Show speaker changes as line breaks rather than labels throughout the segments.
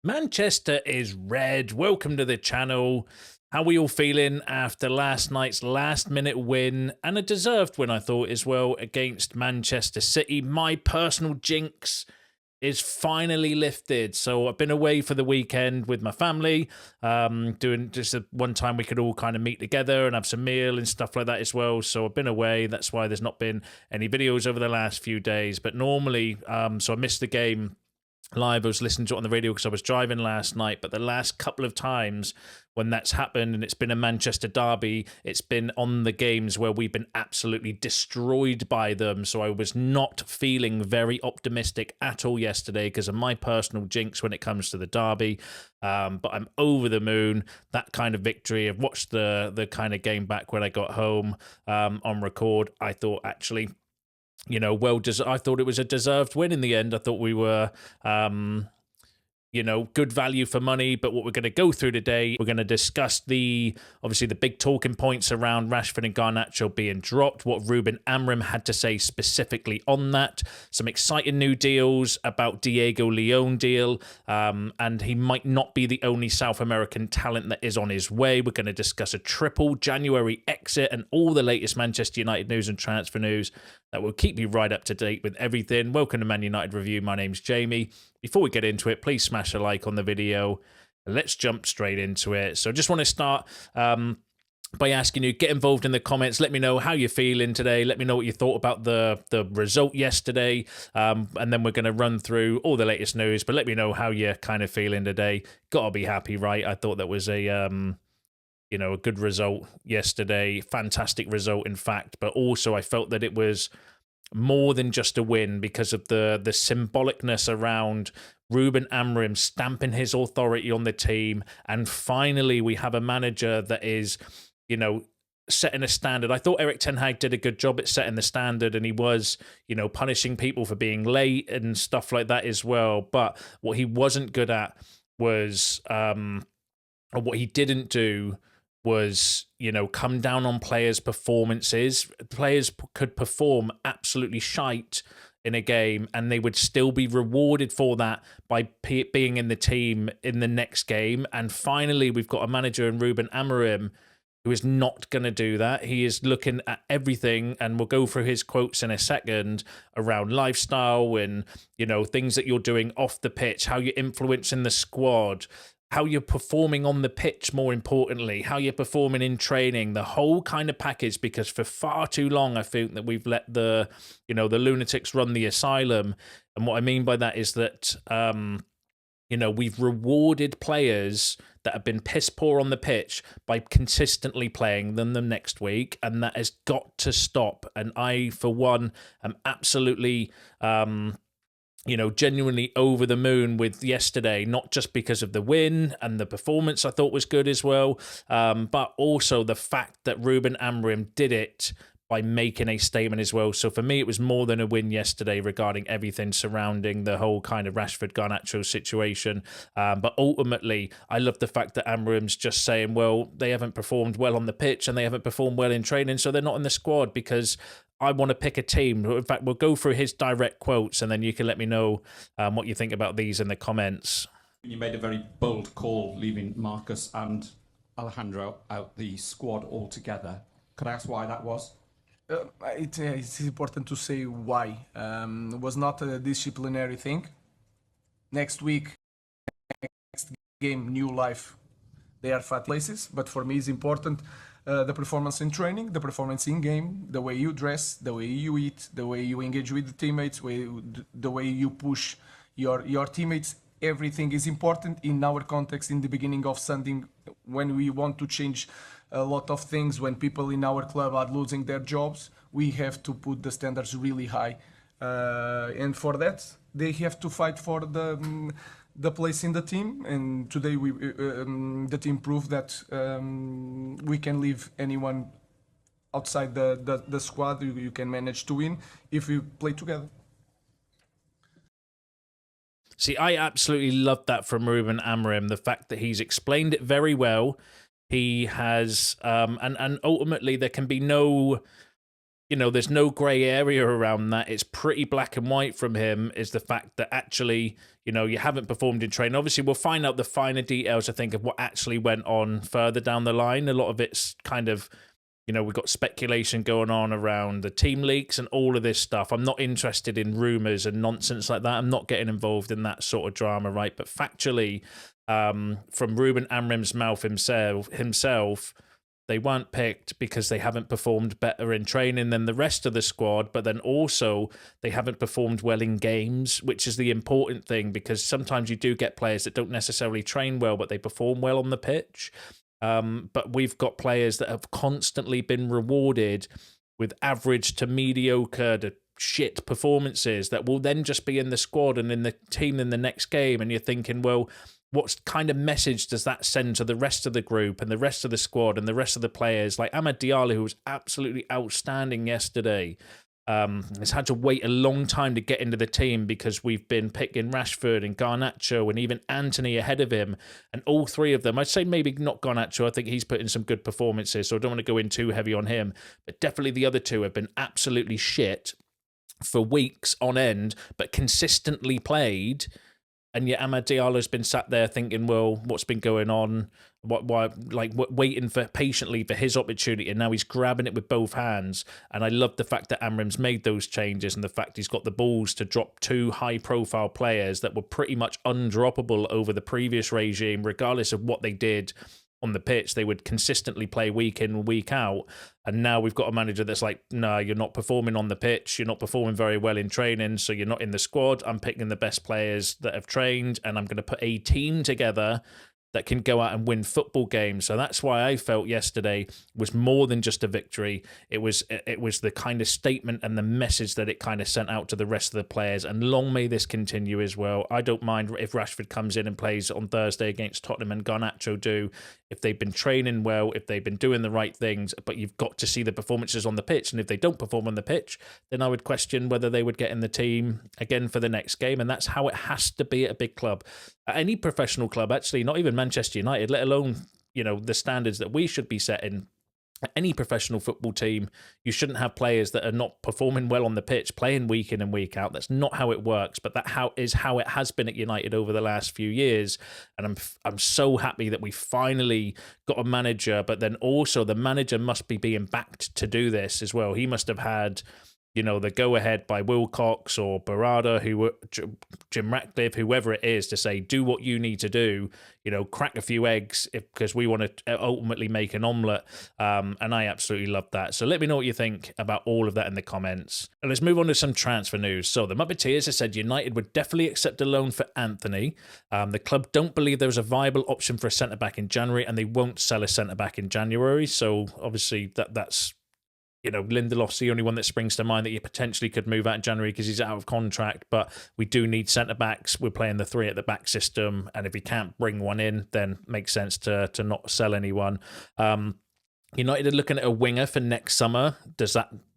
Manchester is red. Welcome to the channel. How are we all feeling after last night's last-minute win, and a deserved win, I thought, as well, against Manchester City? My personal jinx is finally lifted. So I've been away for the weekend with my family, doing just one time we could all kind of meet together and have some meal and stuff like that as well. So I've been away. That's why there's not been any videos over the last few days. But normally, so I missed the game live. I was listening to it on the radio because I was driving last night, but the last couple of times when that's happened and it's been a Manchester derby, it's been on the games where we've been absolutely destroyed by them. So I was not feeling very optimistic at all yesterday because of my personal jinx when it comes to the derby. But I'm over the moon. That kind of victory. I've watched the kind of game back when I got home on record. I thought actually, you know, I thought it was a deserved win in the end. I thought we were, you know, good value for money. But what we're going to go through today, we're going to discuss obviously the big talking points around Rashford and Garnacho being dropped, what Rúben Amorim had to say specifically on that, some exciting new deals about Diego Leon deal, and he might not be the only South American talent that is on his way. We're going to discuss a triple January exit and all the latest Manchester United news and transfer news that will keep you right up to date with everything. Welcome to Man United Review. My name's Jamie. Before we get into it, please smash a like on the video. Let's jump straight into it. So I just want to start by asking you, get involved in the comments. Let me know how you're feeling today. Let me know what you thought about the result yesterday. And then we're going to run through all the latest news. But let me know how you're kind of feeling today. Gotta be happy, right? I thought that was a good result yesterday. Fantastic result, in fact. But also I felt that it was more than just a win because of the symbolicness around Rúben Amorim stamping his authority on the team. And finally, we have a manager that is, you know, setting a standard. I thought Erik ten Hag did a good job at setting the standard, and he was, you know, punishing people for being late and stuff like that as well. But what he wasn't good at was, or what he didn't do was, you know, come down on players' performances. Players could perform absolutely shite in a game and they would still be rewarded for that by being in the team in the next game. And finally, we've got a manager in Rúben Amorim who is not going to do that. He is looking at everything, and we'll go through his quotes in a second, around lifestyle and, you know, things that you're doing off the pitch, how you're influencing the squad, how you're performing on the pitch, more importantly, how you're performing in training, the whole kind of package. Because for far too long, I think that we've let the lunatics run the asylum. And what I mean by that is that, we've rewarded players that have been piss poor on the pitch by consistently playing them the next week. And that has got to stop. And I, for one, am absolutely, genuinely over the moon with yesterday, not just because of the win and the performance I thought was good as well, but also the fact that Rúben Amorim did it by making a statement as well. So for me, it was more than a win yesterday regarding everything surrounding the whole kind of Rashford Garnacho situation. But ultimately, I love the fact that Amorim's just saying, well, they haven't performed well on the pitch and they haven't performed well in training, so they're not in the squad because I want to pick a team. In fact, we'll go through his direct quotes and then you can let me know what you think about these in the comments.
You made a very bold call leaving Marcus and Alejandro out the squad altogether. Could I ask why that was?
It's important to say why. It was not a disciplinary thing. Next week, next game, new life, they are fat places. But for me, it's important the performance in training, the performance in game, the way you dress, the way you eat, the way you engage with the teammates, the way you push your teammates. Everything is important in our context in the beginning of something when we want to change a lot of things. When people in our club are losing their jobs, we have to put the standards really high, and for that they have to fight for the place in the team. And today the team proved that we can leave anyone outside the squad. You can manage to win if you play together.
See, I absolutely love that from Rúben Amorim, the fact that he's explained it very well. He has, and ultimately there can be no, there's no grey area around that. It's pretty black and white from him, is the fact that actually, you know, you haven't performed in training. Obviously, we'll find out the finer details, I think, of what actually went on further down the line. A lot of it's kind of, you know, we've got speculation going on around the team leaks and all of this stuff. I'm not interested in rumours and nonsense like that. I'm not getting involved in that sort of drama, right? But factually, from Rúben Amorim's mouth himself, they weren't picked because they haven't performed better in training than the rest of the squad, but then also they haven't performed well in games, which is the important thing, because sometimes you do get players that don't necessarily train well, but they perform well on the pitch. But we've got players that have constantly been rewarded with average to mediocre to shit performances that will then just be in the squad and in the team in the next game. And you're thinking, well, what kind of message does that send to the rest of the group and the rest of the squad and the rest of the players? Like Amad Diallo, who was absolutely outstanding yesterday, has had to wait a long time to get into the team because we've been picking Rashford and Garnacho and even Anthony ahead of him. And all three of them, I'd say maybe not Garnacho, I think he's put in some good performances, so I don't want to go in too heavy on him. But definitely the other two have been absolutely shit for weeks on end, but consistently played. And yet Amad Diallo's been sat there thinking, well, what's been going on? Why, waiting patiently for his opportunity, and now he's grabbing it with both hands. And I love the fact that Amorim's made those changes, and the fact he's got the balls to drop two high-profile players that were pretty much undroppable over the previous regime, regardless of what they did on the pitch. They would consistently play week in, week out. And now we've got a manager that's like, no, you're not performing on the pitch. You're not performing very well in training, so you're not in the squad. I'm picking the best players that have trained, and I'm going to put a team together that can go out and win football games. So that's why I felt yesterday was more than just a victory. It was the kind of statement and the message that it kind of sent out to the rest of the players. And long may this continue as well. I don't mind if Rashford comes in and plays on Thursday against Tottenham and Garnacho do, if they've been training well, if they've been doing the right things. But you've got to see the performances on the pitch. And if they don't perform on the pitch, then I would question whether they would get in the team again for the next game. And that's how it has to be at a big club. At any professional club, actually, not even Manchester United, let alone, you know, the standards that we should be setting. At any professional football team, you shouldn't have players that are not performing well on the pitch, playing week in and week out. That's not how it works, but that is how it has been at United over the last few years. And I'm so happy that we finally got a manager, but then also the manager must be being backed to do this as well. He must have had, you know, the go-ahead by Wilcox or Barada, Jim Ratcliffe, whoever it is, to say, do what you need to do, you know, crack a few eggs because we want to ultimately make an omelette. And I absolutely love that. So let me know what you think about all of that in the comments. And let's move on to some transfer news. So the Muppeteers have said United would definitely accept a loan for Anthony. The club don't believe there's a viable option for a centre-back in January, and they won't sell a centre-back in January. So obviously that's, you know, Lindelof's the only one that springs to mind that you potentially could move out in January because he's out of contract, but we do need centre-backs. We're playing the three at the back system, and if we can't bring one in, then it makes sense to not sell anyone. United are looking at a winger for next summer.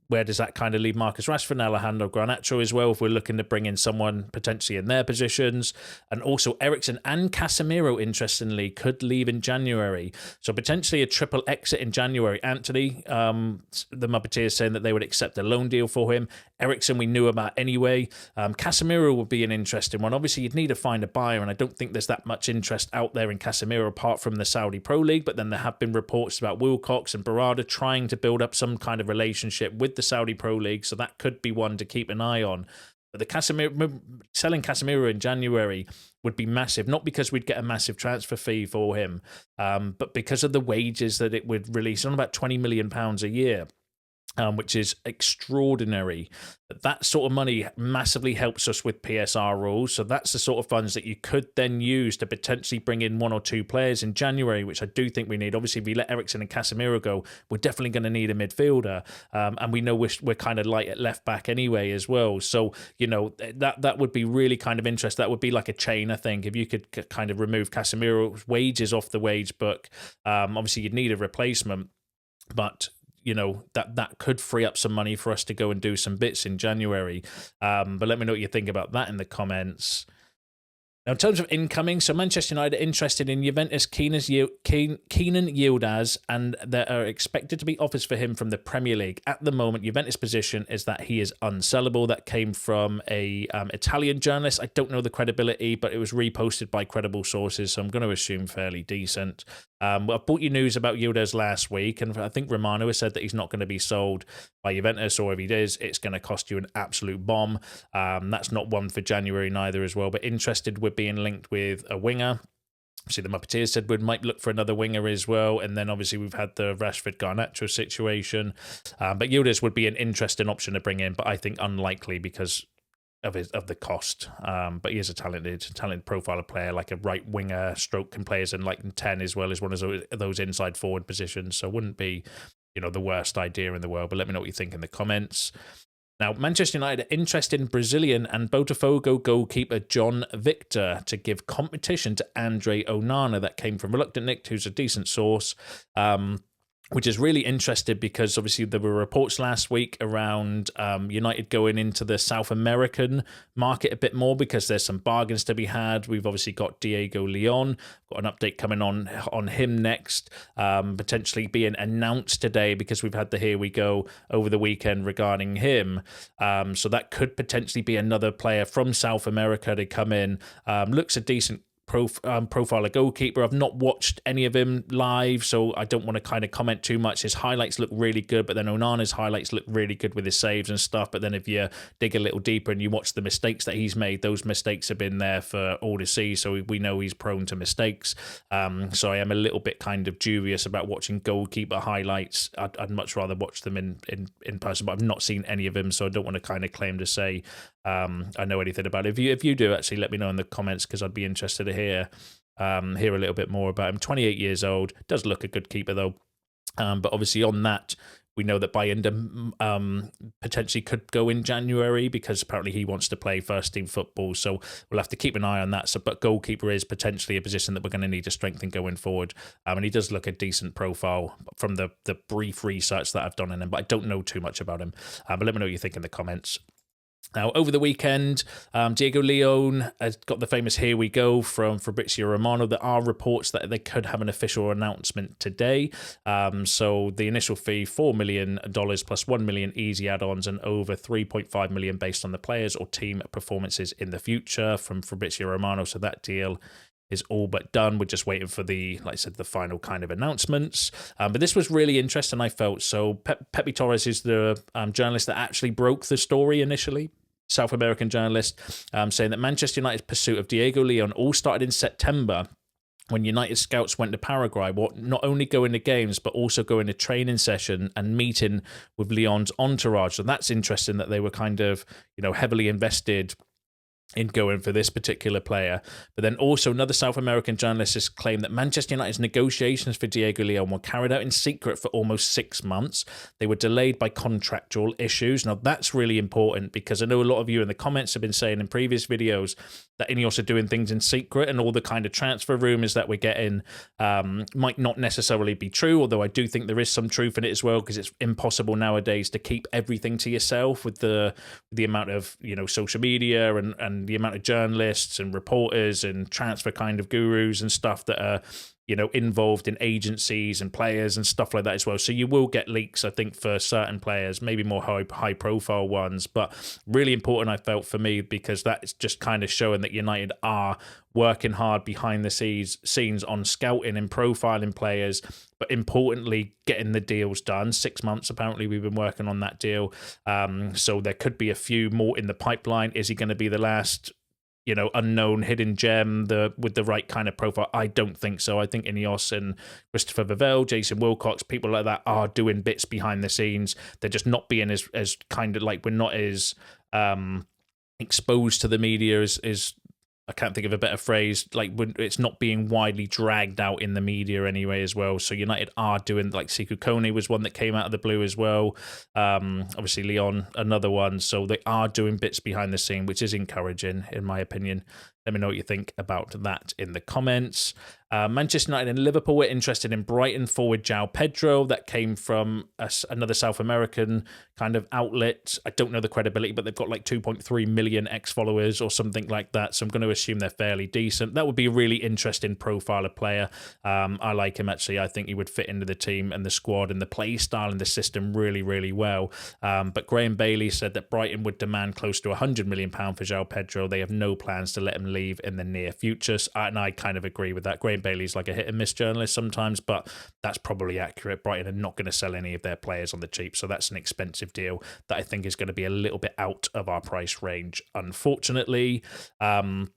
Where does that kind of leave Marcus Rashford and Alejandro Garnacho as well, if we're looking to bring in someone potentially in their positions? And also Eriksen and Casemiro, interestingly, could leave in January. So potentially a triple exit in January. Anthony, the Muppeteers saying that they would accept a loan deal for him. Eriksen we knew about anyway. Casemiro would be an interesting one. Obviously, you'd need to find a buyer, and I don't think there's that much interest out there in Casemiro apart from the Saudi Pro League, but then there have been reports about Wilcox and Barada trying to build up some kind of relationship with the Saudi Pro League, so that could be one to keep an eye on. But selling Casemiro in January would be massive, not because we'd get a massive transfer fee for him, but because of the wages that it would release on about £20 million a year. Which is extraordinary. That sort of money massively helps us with PSR rules. So that's the sort of funds that you could then use to potentially bring in one or two players in January, which I do think we need. Obviously, if we let Eriksen and Casemiro go, we're definitely going to need a midfielder. And we know we're kind of light at left back anyway as well. So, you know, that would be really kind of interesting. That would be like a chain, I think, if you could kind of remove Casemiro's wages off the wage book. Obviously, you'd need a replacement, but you know, that could free up some money for us to go and do some bits in January. But let me know what you think about that in the comments. Now, in terms of incoming, so Manchester United are interested in Juventus Kenan Yildiz, and there are expected to be offers for him from the Premier League. At the moment, Juventus' position is that he is unsellable. That came from a Italian journalist. I don't know the credibility, but it was reposted by credible sources, so I'm going to assume fairly decent. I brought you news about Yildiz last week, and I think Romano has said that he's not going to be sold by Juventus, or if he is, it's going to cost you an absolute bomb. That's not one for January neither as well, but interested with being linked with a winger. Obviously, the Muppeteers said we might look for another winger as well, and then obviously we've had the Rashford Garnacho situation. But Yildiz would be an interesting option to bring in, but I think unlikely because of the cost. But he is a talented profiler player, like a right winger, stroke can play as in like 10 as well as one of those inside forward positions. So it wouldn't be, the worst idea in the world. But let me know what you think in the comments. Now, Manchester United are interested in Brazilian and Botafogo goalkeeper John Victor to give competition to Andre Onana. That came from Reluctant Nick, who's a decent source. Which is really interesting because obviously there were reports last week around United going into the South American market a bit more because there's some bargains to be had. We've obviously got Diego Leon, got an update coming on him next, potentially being announced today because we've had the Here We Go over the weekend regarding him. So that could potentially be another player from South America to come in. Looks a decent profile a goalkeeper. I've not watched any of him live, so I don't want to kind of comment too much. His highlights look really good, but then Onana's highlights look really good with his saves and stuff. But then if you dig a little deeper and you watch the mistakes that he's made, those mistakes have been there for all to see, so we know he's prone to mistakes. So I am a little bit kind of dubious about watching goalkeeper highlights. I'd much rather watch them in person, but I've not seen any of them, so I don't want to kind of claim to say I know anything about it. If you do, actually let me know in the comments because I'd be interested to hear a little bit more about him. 28 years old, does look a good keeper though. But obviously on that, we know that Bayinda potentially could go in January because apparently he wants to play first team football. So we'll have to keep an eye on that. So, but goalkeeper is potentially a position that we're going to need to strengthen going forward. And he does look a decent profile from the brief research that I've done on him, but I don't know too much about him. But let me know what you think in the comments. Now, over the weekend, Diego Leon has got the famous Here We Go from Fabrizio Romano. There are reports that they could have an official announcement today. So the initial fee, $4 million plus $1 million easy add-ons and over $3.5 million based on the players or team performances in the future from Fabrizio Romano. So that deal is all but done. We're just waiting for the final kind of announcements. But this was really interesting, I felt. So Pepe Torres is the journalist that actually broke the story initially. South American journalist, saying that Manchester United's pursuit of Diego Leon all started in September when United scouts went to Paraguay, not only going to games, but also going to training session and meeting with Leon's entourage. So that's interesting that they were kind of, heavily invested in going for this particular player. But then also another South American journalist has claimed that Manchester United's negotiations for Diego Leon were carried out in secret for almost 6 months. They were delayed by contractual issues. Now that's really important because I know a lot of you in the comments have been saying in previous videos that Ineos are doing things in secret and all the kind of transfer rumours that we're getting might not necessarily be true, although I do think there is some truth in it as well because it's impossible nowadays to keep everything to yourself with the amount of social media and the amount of journalists and reporters and transfer kind of gurus and stuff that are involved in agencies and players and stuff like that as well. So you will get leaks, I think, for certain players, maybe more high profile ones, but really important, I felt, for me, because that's just kind of showing that United are working hard behind the scenes on scouting and profiling players, but importantly, getting the deals done. 6 months, apparently, we've been working on that deal. So there could be a few more in the pipeline. Is he going to be the last unknown hidden gem with the right kind of profile? I don't think so. I think Ineos and Christopher Vivell, Jason Wilcox, people like that are doing bits behind the scenes. They're just not being as kind of like, we're not as exposed to the media as I can't think of a better phrase, like when it's not being widely dragged out in the media anyway as well. So United are doing, like Sekou Kone was one that came out of the blue as well. Obviously Leon, another one. So they are doing bits behind the scene, which is encouraging in my opinion. Let me know what you think about that in the comments. Manchester United and Liverpool were interested in Brighton forward João Pedro. That came from another South American kind of outlet. I don't know the credibility, but they've got like 2.3 million ex-followers or something like that. So I'm going to assume they're fairly decent. That would be a really interesting profile of player. I like him, actually. I think he would fit into the team and the squad and the play style and the system really, really well. But Graham Bailey said that Brighton would demand close to £100 million for João Pedro. They have no plans to let him leave in the near future. And I kind of agree with that. Graham Bailey's like a hit and miss journalist sometimes, but that's probably accurate. Brighton are not going to sell any of their players on the cheap, so that's an expensive deal that I think is going to be a little bit out of our price range, unfortunately. And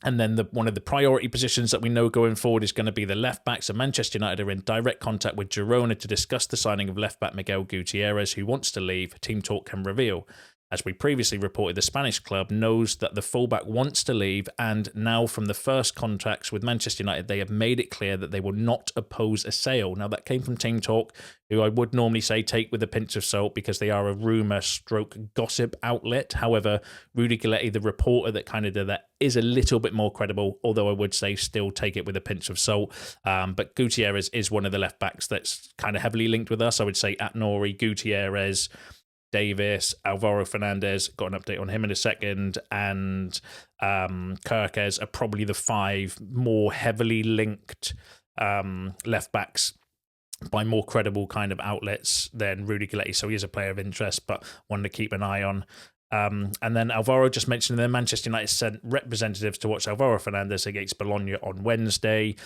then one of the priority positions that we know going forward is going to be the left back. So Manchester United are in direct contact with Girona to discuss the signing of left back Miguel Gutierrez, who wants to leave. Team Talk can reveal. As we previously reported, the Spanish club knows that the fullback wants to leave, and now from the first contacts with Manchester United, they have made it clear that they will not oppose a sale. Now, that came from Team Talk, who I would normally say take with a pinch of salt because they are a rumour stroke gossip outlet. However, Rudy Galletti, the reporter that kind of did that, is a little bit more credible, although I would say still take it with a pinch of salt. But Gutierrez is one of the left backs that's kind of heavily linked with us. I would say Atnori, Gutierrez, Davis, Alvaro Fernandez, got an update on him in a second, and Kirkes are probably the 5 more heavily linked left backs by more credible kind of outlets than Rudy Galletti. So he is a player of interest, but one to keep an eye on. And then Alvaro just mentioned that Manchester United sent representatives to watch Alvaro Fernandez against Bologna on Wednesday.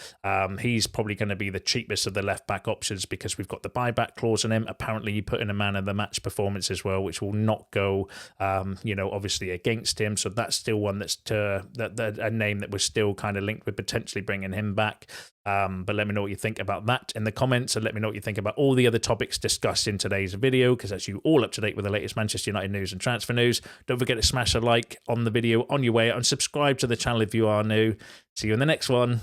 He's probably going to be the cheapest of the left-back options because we've got the buyback clause on him. Apparently, he put in a man-of-the-match performance as well, which will not go, obviously against him. So that's still one that's a name that was still kind of linked with potentially bringing him back. But let me know what you think about that in the comments, and let me know what you think about all the other topics discussed in today's video, because that's you all up to date with the latest Manchester United news and transfer news. Don't forget to smash a like on the video on your way out and subscribe to the channel if you are new. See you in the next one.